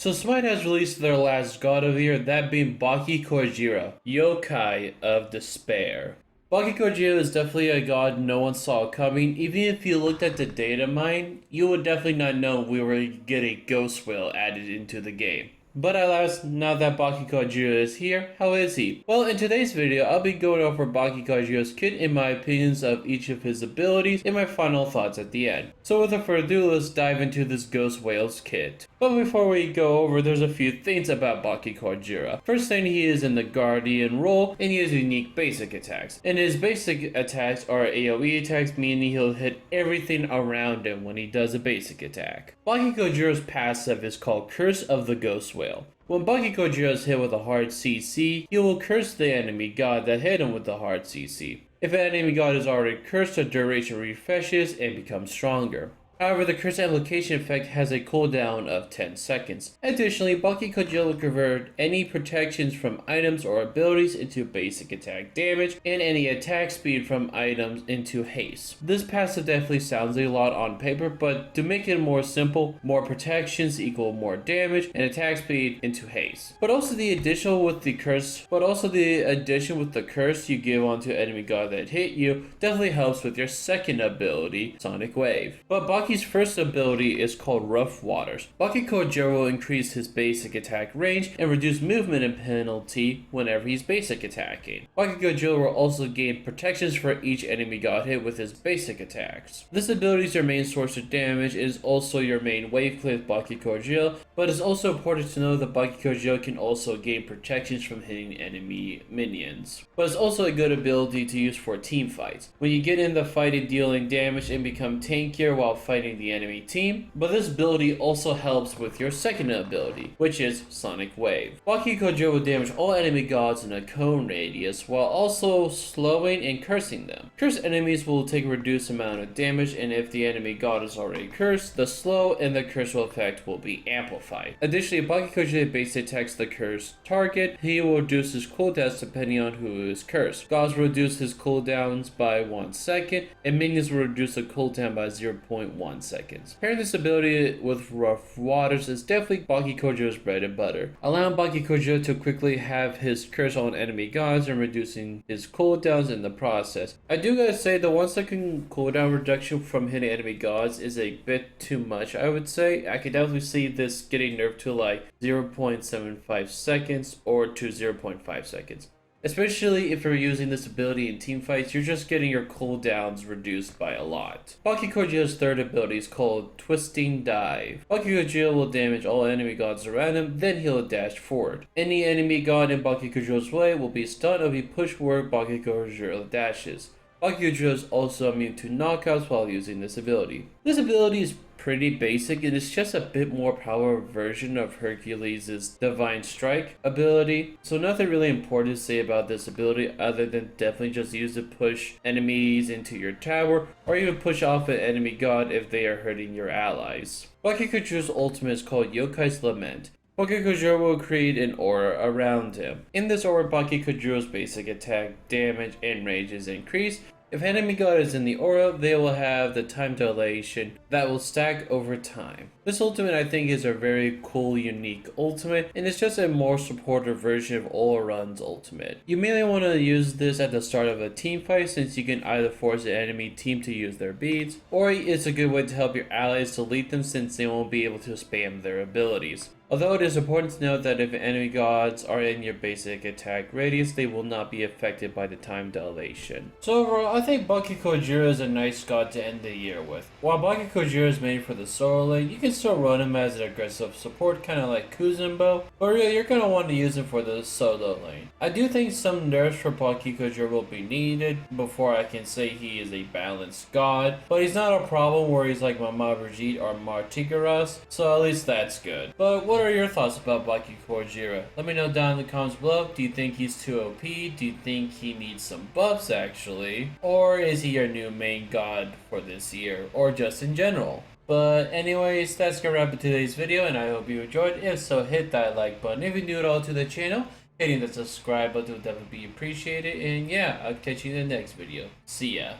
So Smite has released their last god of the year, that being Kujira, Yokai of Despair. Kujira is definitely a god no one saw coming. Even if you looked at the data mine, you would definitely not know we were to get a ghost whale added into the game. But at last, now that Kujira is here, how is he? Well, in today's video, I'll be going over Kujira's kit and my opinions of each of his abilities and my final thoughts at the end. So without further ado, let's dive into this Ghost Whales kit. But before we go over, there's a few things about Kujira. First thing, he is in the Guardian role, and he has unique basic attacks. And his basic attacks are AoE attacks, meaning he'll hit everything around him when he does a basic attack. Kujira's passive is called Curse of the Ghost Whale. When Kujira is hit with a hard CC, he will curse the enemy god that hit him with the hard CC. If an enemy god is already cursed, the duration refreshes and becomes stronger. However, the curse application effect has a cooldown of 10 seconds. Additionally, Kujira will convert any protections from items or abilities into basic attack damage, and any attack speed from items into haste. This passive definitely sounds a lot on paper, but to make it more simple, more protections equal more damage, and attack speed into haste. But also the addition with the curse you give onto enemy god that hit you definitely helps with your second ability, Sonic Wave. But Baki's first ability is called Rough Waters. Kujira will increase his basic attack range and reduce movement and penalty whenever he's basic attacking. Kujira will also gain protections for each enemy god hit with his basic attacks. This ability is your main source of damage, is also your main wave play with Kujira, but it's also important to know that Kujira can also gain protections from hitting enemy minions. But it's also a good ability to use for team fights. When you get in the fight and dealing damage and become tankier while fighting the enemy team, but this ability also helps with your second ability, which is Sonic Wave. Kujira will damage all enemy gods in a cone radius while also slowing and cursing them. Cursed enemies will take a reduced amount of damage, and if the enemy god is already cursed, the slow and the curse effect will be amplified. Additionally, Kujira base attacks the cursed target. He will reduce his cooldowns depending on who is cursed. Gods will reduce his cooldowns by 1 second, and minions will reduce the cooldown by 0.1 seconds. Pairing this ability with Rough Waters is definitely Kujira's bread and butter, allowing Kujira to quickly have his curse on enemy gods and reducing his cooldowns in the process. I do gotta say the 1 second cooldown reduction from hitting enemy gods is a bit too much, I would say. I could definitely see this getting nerfed to like 0.75 seconds or to 0.5 seconds. Especially if you're using this ability in team fights, you're just getting your cooldowns reduced by a lot. Kujira's third ability is called Twisting Dive. Kujira will damage all enemy gods around him, then he'll dash forward. Any enemy god in Kujira's way will be stunned if he pushed where Kujira dashes. Kujira is also immune to knockouts while using this ability. This ability is pretty basic, and it's just a bit more power version of Hercules' Divine Strike ability, so nothing really important to say about this ability other than definitely just use it to push enemies into your tower, or even push off an enemy god if they are hurting your allies. Kujira's ultimate is called Yokai's Lament. Kujira will create an aura around him. In this aura, Kujira's basic attack, damage, and range is increased. If enemy god is in the aura, they will have the time dilation that will stack over time. This ultimate I think is a very cool, unique ultimate, and it's just a more supportive version of Olorun's ultimate. You mainly want to use this at the start of a team fight, since you can either force the enemy team to use their beads, or it's a good way to help your allies delete them since they won't be able to spam their abilities. Although it is important to note that if enemy gods are in your basic attack radius, they will not be affected by the time dilation. So overall, I think Kujira is a nice god to end the year with. While Kujira is made for the solo lane, you can still run him as an aggressive support, kind of like Kuzumbo, but really you're going to want to use him for the solo lane. I do think some nerfs for Kujira will be needed before I can say he is a balanced god, but he's not a problem where he's like Mama Brigitte or Martigaras, so at least that's good. But what are your thoughts about Kujira? Let me know down in the comments below. Do you think he's too OP? Do you think he needs some buffs actually? Or is he your new main god for this year? Or just in general? But anyways, that's gonna wrap up today's video, and I hope you enjoyed. If so, hit that like button. If you're new at all to the channel, hitting the subscribe button would definitely be appreciated. And yeah, I'll catch you in the next video. See ya.